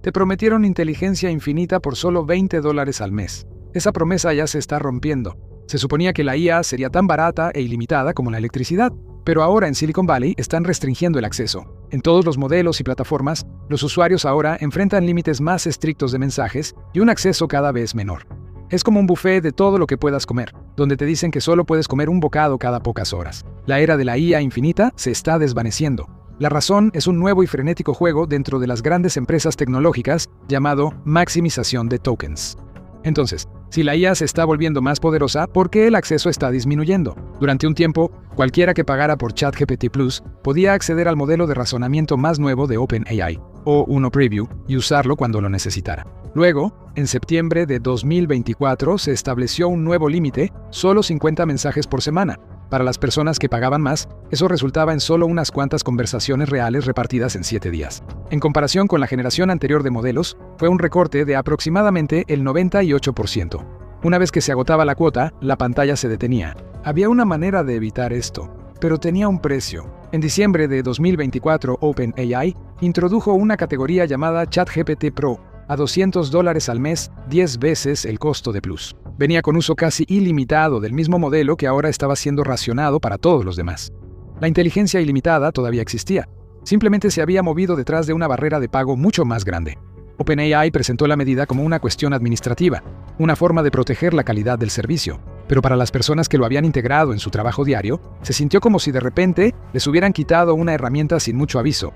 Te prometieron inteligencia infinita por solo $20 al mes. Esa promesa ya se está rompiendo. Se suponía que la IA sería tan barata e ilimitada como la electricidad, pero ahora en Silicon Valley están restringiendo el acceso. En todos los modelos y plataformas, los usuarios ahora enfrentan límites más estrictos de mensajes y un acceso cada vez menor. Es como un buffet de todo lo que puedas comer, donde te dicen que solo puedes comer un bocado cada pocas horas. La era de la IA infinita se está desvaneciendo. La razón es un nuevo y frenético juego dentro de las grandes empresas tecnológicas llamado maximización de tokens. Entonces, si la IA se está volviendo más poderosa, ¿por qué el acceso está disminuyendo? Durante un tiempo, cualquiera que pagara por ChatGPT Plus podía acceder al modelo de razonamiento más nuevo de OpenAI, o 1 Preview, y usarlo cuando lo necesitara. Luego, en septiembre de 2024 se estableció un nuevo límite, solo 50 mensajes por semana. Para las personas que pagaban más, eso resultaba en solo unas cuantas conversaciones reales repartidas en 7 días. En comparación con la generación anterior de modelos, fue un recorte de aproximadamente el 98%. Una vez que se agotaba la cuota, la pantalla se detenía. Había una manera de evitar esto, pero tenía un precio. En diciembre de 2024, OpenAI introdujo una categoría llamada ChatGPT Pro a $200 al mes, 10 veces el costo de Plus. Venía con uso casi ilimitado del mismo modelo que ahora estaba siendo racionado para todos los demás. La inteligencia ilimitada todavía existía. Simplemente se había movido detrás de una barrera de pago mucho más grande. OpenAI presentó la medida como una cuestión administrativa, una forma de proteger la calidad del servicio. Pero para las personas que lo habían integrado en su trabajo diario, se sintió como si de repente les hubieran quitado una herramienta sin mucho aviso.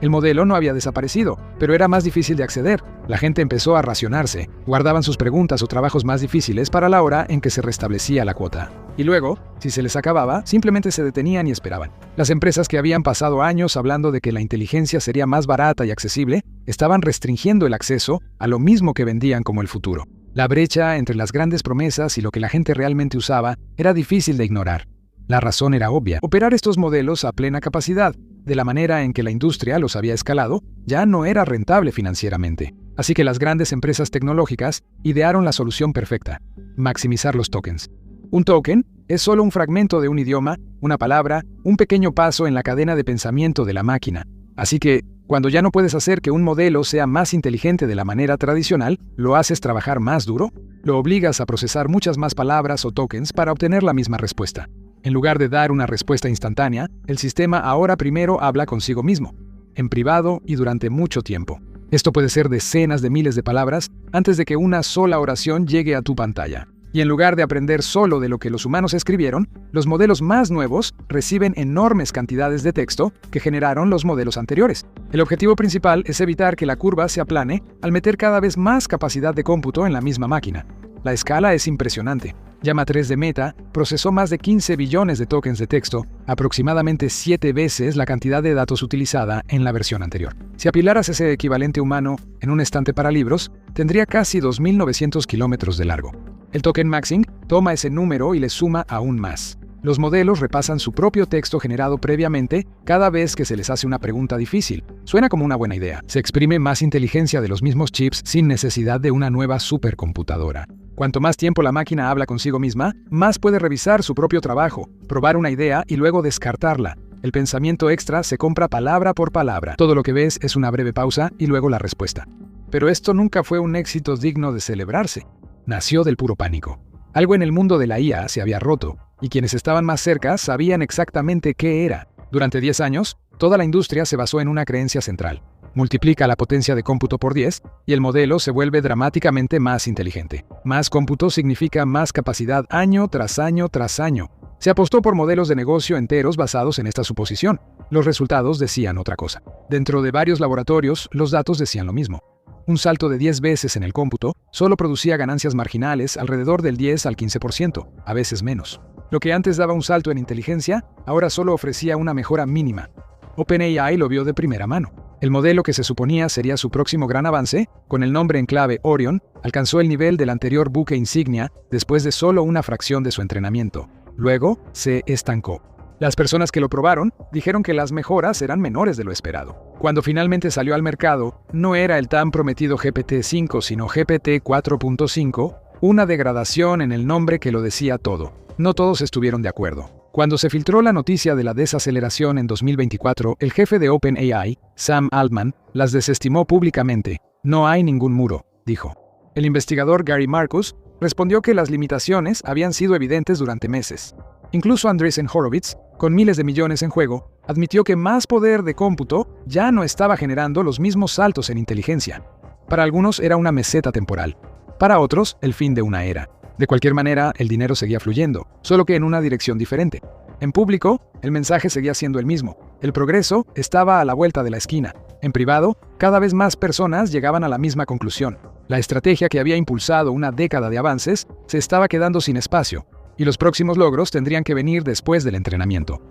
El modelo no había desaparecido, pero era más difícil de acceder. La gente empezó a racionarse, guardaban sus preguntas o trabajos más difíciles para la hora en que se restablecía la cuota. Y luego, si se les acababa, simplemente se detenían y esperaban. Las empresas que habían pasado años hablando de que la inteligencia sería más barata y accesible, estaban restringiendo el acceso a lo mismo que vendían como el futuro. La brecha entre las grandes promesas y lo que la gente realmente usaba era difícil de ignorar. La razón era obvia. Operar estos modelos a plena capacidad, de la manera en que la industria los había escalado, ya no era rentable financieramente. Así que las grandes empresas tecnológicas idearon la solución perfecta: maximizar los tokens. Un token es solo un fragmento de un idioma, una palabra, un pequeño paso en la cadena de pensamiento de la máquina. Así que, cuando ya no puedes hacer que un modelo sea más inteligente de la manera tradicional, lo haces trabajar más duro, lo obligas a procesar muchas más palabras o tokens para obtener la misma respuesta. En lugar de dar una respuesta instantánea, el sistema ahora primero habla consigo mismo, en privado y durante mucho tiempo. Esto puede ser decenas de miles de palabras antes de que una sola oración llegue a tu pantalla. Y en lugar de aprender solo de lo que los humanos escribieron, los modelos más nuevos reciben enormes cantidades de texto que generaron los modelos anteriores. El objetivo principal es evitar que la curva se aplane al meter cada vez más capacidad de cómputo en la misma máquina. La escala es impresionante. Llama 3 de Meta procesó más de 15 billones de tokens de texto, aproximadamente 7 veces la cantidad de datos utilizada en la versión anterior. Si apilaras ese equivalente humano en un estante para libros, tendría casi 2.900 kilómetros de largo. El token maxing toma ese número y le suma aún más. Los modelos repasan su propio texto generado previamente cada vez que se les hace una pregunta difícil. Suena como una buena idea. Se exprime más inteligencia de los mismos chips sin necesidad de una nueva supercomputadora. Cuanto más tiempo la máquina habla consigo misma, más puede revisar su propio trabajo, probar una idea y luego descartarla. El pensamiento extra se compra palabra por palabra. Todo lo que ves es una breve pausa y luego la respuesta. Pero esto nunca fue un éxito digno de celebrarse. Nació del puro pánico. Algo en el mundo de la IA se había roto, y quienes estaban más cerca sabían exactamente qué era. Durante 10 años, toda la industria se basó en una creencia central. Multiplica la potencia de cómputo por 10 y el modelo se vuelve dramáticamente más inteligente. Más cómputo significa más capacidad año tras año tras año. Se apostó por modelos de negocio enteros basados en esta suposición. Los resultados decían otra cosa. Dentro de varios laboratorios, los datos decían lo mismo. Un salto de 10 veces en el cómputo solo producía ganancias marginales alrededor del 10 al 15%, a veces menos. Lo que antes daba un salto en inteligencia, ahora solo ofrecía una mejora mínima. OpenAI lo vio de primera mano. El modelo que se suponía sería su próximo gran avance, con el nombre en clave Orion, alcanzó el nivel del anterior buque insignia después de solo una fracción de su entrenamiento. Luego, se estancó. Las personas que lo probaron dijeron que las mejoras eran menores de lo esperado. Cuando finalmente salió al mercado, no era el tan prometido GPT-5, sino GPT 4.5, una degradación en el nombre que lo decía todo. No todos estuvieron de acuerdo. Cuando se filtró la noticia de la desaceleración en 2024, el jefe de OpenAI, Sam Altman, las desestimó públicamente. No hay ningún muro, dijo. El investigador Gary Marcus respondió que las limitaciones habían sido evidentes durante meses. Incluso Andreessen Horowitz, con miles de millones en juego, admitió que más poder de cómputo ya no estaba generando los mismos saltos en inteligencia. Para algunos era una meseta temporal, para otros el fin de una era. De cualquier manera, el dinero seguía fluyendo, solo que en una dirección diferente. En público, el mensaje seguía siendo el mismo. El progreso estaba a la vuelta de la esquina. En privado, cada vez más personas llegaban a la misma conclusión. La estrategia que había impulsado una década de avances se estaba quedando sin espacio, y los próximos logros tendrían que venir después del entrenamiento.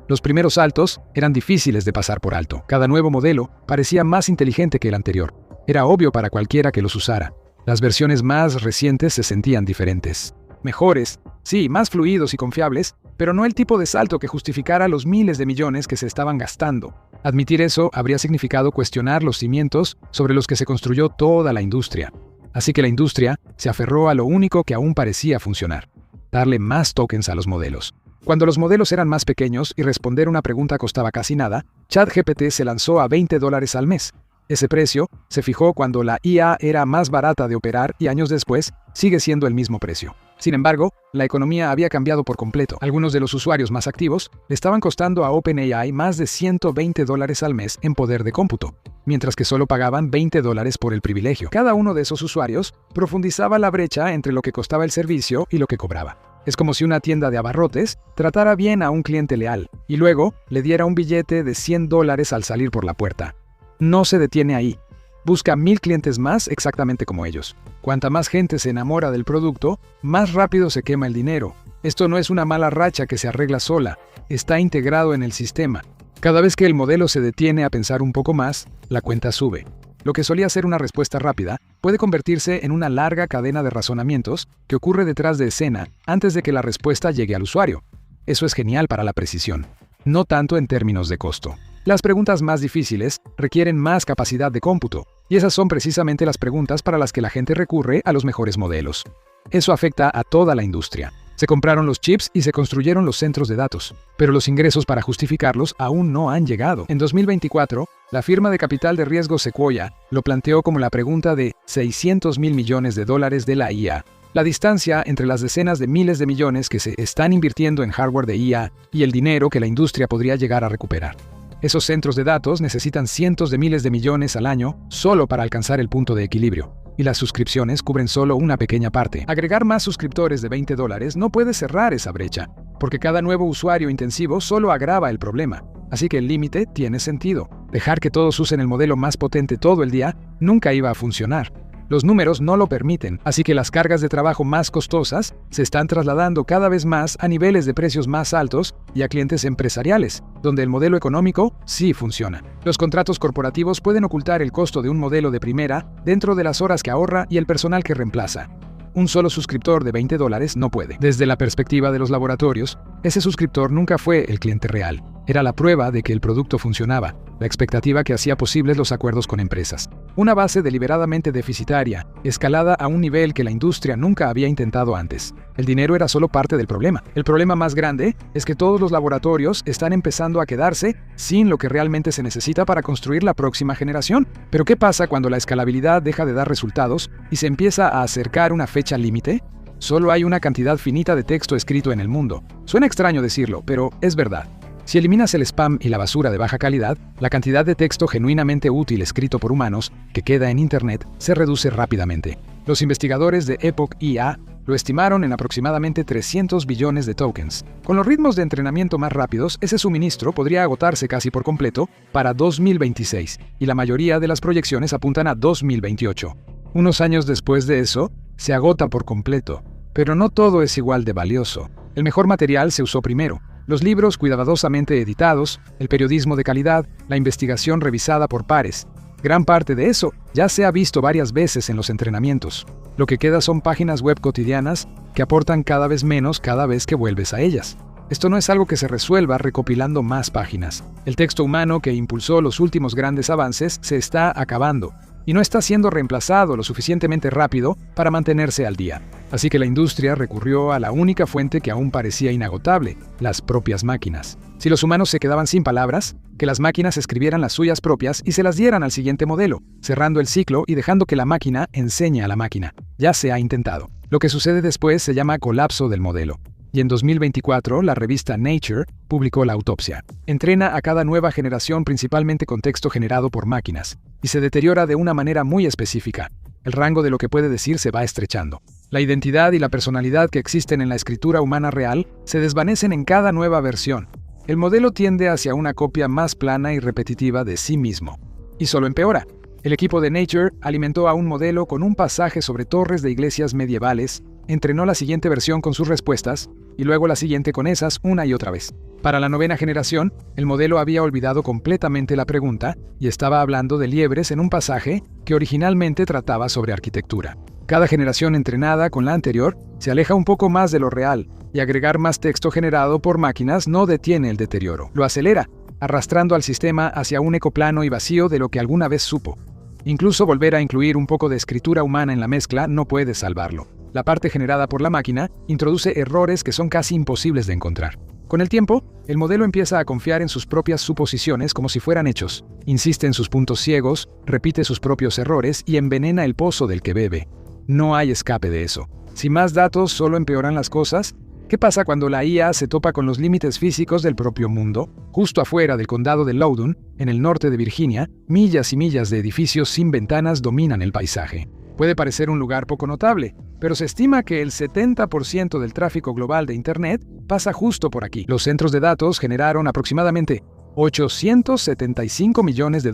Los primeros saltos eran difíciles de pasar por alto. Cada nuevo modelo parecía más inteligente que el anterior. Era obvio para cualquiera que los usara. Las versiones más recientes se sentían diferentes. Mejores, sí, más fluidos y confiables, pero no el tipo de salto que justificara los miles de millones que se estaban gastando. Admitir eso habría significado cuestionar los cimientos sobre los que se construyó toda la industria. Así que la industria se aferró a lo único que aún parecía funcionar: darle más tokens a los modelos. Cuando los modelos eran más pequeños y responder una pregunta costaba casi nada, ChatGPT se lanzó a $20 al mes. Ese precio se fijó cuando la IA era más barata de operar y años después sigue siendo el mismo precio. Sin embargo, la economía había cambiado por completo. Algunos de los usuarios más activos le estaban costando a OpenAI más de $120 al mes en poder de cómputo, mientras que solo pagaban $20 por el privilegio. Cada uno de esos usuarios profundizaba la brecha entre lo que costaba el servicio y lo que cobraba. Es como si una tienda de abarrotes tratara bien a un cliente leal y luego le diera un billete de $100 al salir por la puerta. No se detiene ahí. Busca 1000 clientes más exactamente como ellos. Cuanta más gente se enamora del producto, más rápido se quema el dinero. Esto no es una mala racha que se arregla sola, está integrado en el sistema. Cada vez que el modelo se detiene a pensar un poco más, la cuenta sube. Lo que solía ser una respuesta rápida puede convertirse en una larga cadena de razonamientos que ocurre detrás de escena antes de que la respuesta llegue al usuario. Eso es genial para la precisión, no tanto en términos de costo. Las preguntas más difíciles requieren más capacidad de cómputo, y esas son precisamente las preguntas para las que la gente recurre a los mejores modelos. Eso afecta a toda la industria. Se compraron los chips y se construyeron los centros de datos, pero los ingresos para justificarlos aún no han llegado. En 2024, la firma de capital de riesgo Sequoia lo planteó como la pregunta de $600 mil millones de la IA. La distancia entre las decenas de miles de millones que se están invirtiendo en hardware de IA y el dinero que la industria podría llegar a recuperar. Esos centros de datos necesitan cientos de miles de millones al año solo para alcanzar el punto de equilibrio, y las suscripciones cubren solo una pequeña parte. Agregar más suscriptores de $20 no puede cerrar esa brecha, porque cada nuevo usuario intensivo solo agrava el problema. Así que el límite tiene sentido. Dejar que todos usen el modelo más potente todo el día nunca iba a funcionar. Los números no lo permiten, así que las cargas de trabajo más costosas se están trasladando cada vez más a niveles de precios más altos y a clientes empresariales, donde el modelo económico sí funciona. Los contratos corporativos pueden ocultar el costo de un modelo de primera dentro de las horas que ahorra y el personal que reemplaza. Un solo suscriptor de $20 no puede. Desde la perspectiva de los laboratorios, ese suscriptor nunca fue el cliente real. Era la prueba de que el producto funcionaba, la expectativa que hacía posibles los acuerdos con empresas. Una base deliberadamente deficitaria, escalada a un nivel que la industria nunca había intentado antes. El dinero era solo parte del problema. El problema más grande es que todos los laboratorios están empezando a quedarse sin lo que realmente se necesita para construir la próxima generación. Pero ¿qué pasa cuando la escalabilidad deja de dar resultados y se empieza a acercar una fecha límite? Solo hay una cantidad finita de texto escrito en el mundo. Suena extraño decirlo, pero es verdad. Si eliminas el spam y la basura de baja calidad, la cantidad de texto genuinamente útil escrito por humanos que queda en Internet se reduce rápidamente. Los investigadores de Epoch IA lo estimaron en aproximadamente 300 billones de tokens. Con los ritmos de entrenamiento más rápidos, ese suministro podría agotarse casi por completo para 2026, y la mayoría de las proyecciones apuntan a 2028. Unos años después de eso, se agota por completo. Pero no todo es igual de valioso. El mejor material se usó primero. Los libros cuidadosamente editados, el periodismo de calidad, la investigación revisada por pares. Gran parte de eso ya se ha visto varias veces en los entrenamientos. Lo que queda son páginas web cotidianas que aportan cada vez menos cada vez que vuelves a ellas. Esto no es algo que se resuelva recopilando más páginas. El texto humano que impulsó los últimos grandes avances se está acabando, y no está siendo reemplazado lo suficientemente rápido para mantenerse al día. Así que la industria recurrió a la única fuente que aún parecía inagotable, las propias máquinas. Si los humanos se quedaban sin palabras, que las máquinas escribieran las suyas propias y se las dieran al siguiente modelo, cerrando el ciclo y dejando que la máquina enseñe a la máquina. Ya se ha intentado. Lo que sucede después se llama colapso del modelo. Y en 2024, la revista Nature publicó la autopsia. Entrena a cada nueva generación principalmente con texto generado por máquinas, y se deteriora de una manera muy específica. El rango de lo que puede decir se va estrechando. La identidad y la personalidad que existen en la escritura humana real se desvanecen en cada nueva versión. El modelo tiende hacia una copia más plana y repetitiva de sí mismo. Y solo empeora. El equipo de Nature alimentó a un modelo con un pasaje sobre torres de iglesias medievales, entrenó la siguiente versión con sus respuestas, y luego la siguiente con esas una y otra vez. Para la 9ª generación, el modelo había olvidado completamente la pregunta y estaba hablando de liebres en un pasaje que originalmente trataba sobre arquitectura. Cada generación entrenada con la anterior se aleja un poco más de lo real, y agregar más texto generado por máquinas no detiene el deterioro, lo acelera, arrastrando al sistema hacia un eco plano y vacío de lo que alguna vez supo. Incluso volver a incluir un poco de escritura humana en la mezcla no puede salvarlo. La parte generada por la máquina introduce errores que son casi imposibles de encontrar. Con el tiempo, el modelo empieza a confiar en sus propias suposiciones como si fueran hechos, insiste en sus puntos ciegos, repite sus propios errores y envenena el pozo del que bebe. No hay escape de eso. Si más datos solo empeoran las cosas, ¿qué pasa cuando la IA se topa con los límites físicos del propio mundo? Justo afuera del condado de Loudoun, en el norte de Virginia, millas y millas de edificios sin ventanas dominan el paisaje. Puede parecer un lugar poco notable, pero se estima que el 70% del tráfico global de Internet pasa justo por aquí. Los centros de datos generaron aproximadamente $875 millones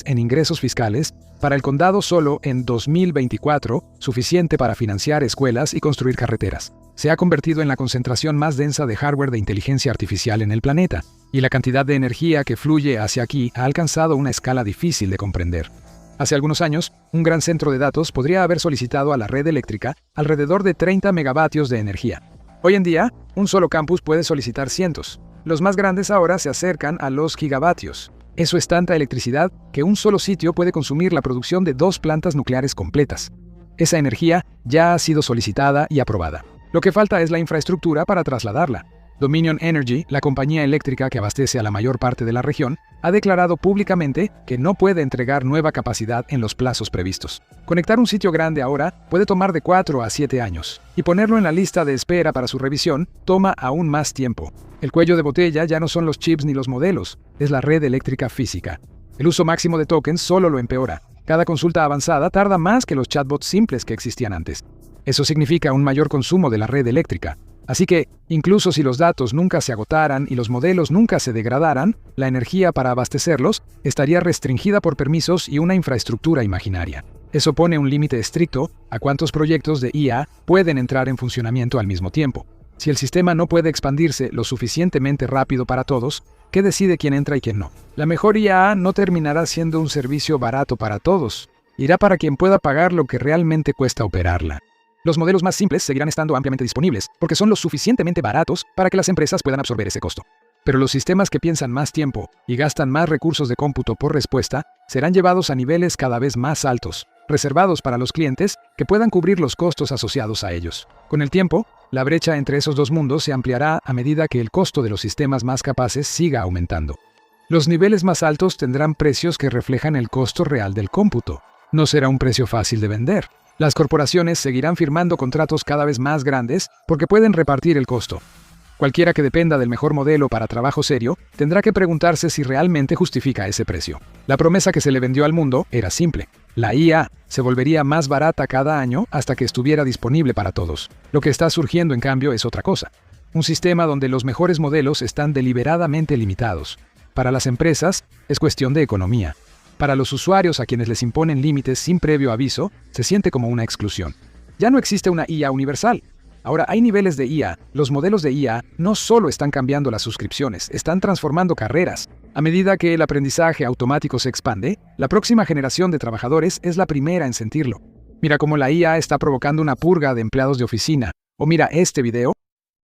en ingresos fiscales para el condado solo en 2024, suficiente para financiar escuelas y construir carreteras. Se ha convertido en la concentración más densa de hardware de inteligencia artificial en el planeta, y la cantidad de energía que fluye hacia aquí ha alcanzado una escala difícil de comprender. Hace algunos años, un gran centro de datos podría haber solicitado a la red eléctrica alrededor de 30 megavatios de energía. Hoy en día, un solo campus puede solicitar cientos. Los más grandes ahora se acercan a los gigavatios. Eso es tanta electricidad que un solo sitio puede consumir la producción de 2 plantas nucleares completas. Esa energía ya ha sido solicitada y aprobada. Lo que falta es la infraestructura para trasladarla. Dominion Energy, la compañía eléctrica que abastece a la mayor parte de la región, ha declarado públicamente que no puede entregar nueva capacidad en los plazos previstos. Conectar un sitio grande ahora puede tomar de 4 a 7 años, y ponerlo en la lista de espera para su revisión toma aún más tiempo. El cuello de botella ya no son los chips ni los modelos, es la red eléctrica física. El uso máximo de tokens solo lo empeora. Cada consulta avanzada tarda más que los chatbots simples que existían antes. Eso significa un mayor consumo de la red eléctrica. Así que, incluso si los datos nunca se agotaran y los modelos nunca se degradaran, la energía para abastecerlos estaría restringida por permisos y una infraestructura imaginaria. Eso pone un límite estricto a cuántos proyectos de IA pueden entrar en funcionamiento al mismo tiempo. Si el sistema no puede expandirse lo suficientemente rápido para todos, ¿qué decide quién entra y quién no? La mejor IA no terminará siendo un servicio barato para todos. Irá para quien pueda pagar lo que realmente cuesta operarla. Los modelos más simples seguirán estando ampliamente disponibles, porque son lo suficientemente baratos para que las empresas puedan absorber ese costo. Pero los sistemas que piensan más tiempo y gastan más recursos de cómputo por respuesta serán llevados a niveles cada vez más altos, reservados para los clientes que puedan cubrir los costos asociados a ellos. Con el tiempo, la brecha entre esos dos mundos se ampliará a medida que el costo de los sistemas más capaces siga aumentando. Los niveles más altos tendrán precios que reflejan el costo real del cómputo. No será un precio fácil de vender. Las corporaciones seguirán firmando contratos cada vez más grandes porque pueden repartir el costo. Cualquiera que dependa del mejor modelo para trabajo serio tendrá que preguntarse si realmente justifica ese precio. La promesa que se le vendió al mundo era simple. La IA se volvería más barata cada año hasta que estuviera disponible para todos. Lo que está surgiendo, en cambio, es otra cosa. Un sistema donde los mejores modelos están deliberadamente limitados. Para las empresas, es cuestión de economía. Para los usuarios a quienes les imponen límites sin previo aviso, se siente como una exclusión. Ya no existe una IA universal. Ahora hay niveles de IA. Los modelos de IA no solo están cambiando las suscripciones, están transformando carreras. A medida que el aprendizaje automático se expande, la próxima generación de trabajadores es la primera en sentirlo. Mira cómo la IA está provocando una purga de empleados de oficina. O mira este video,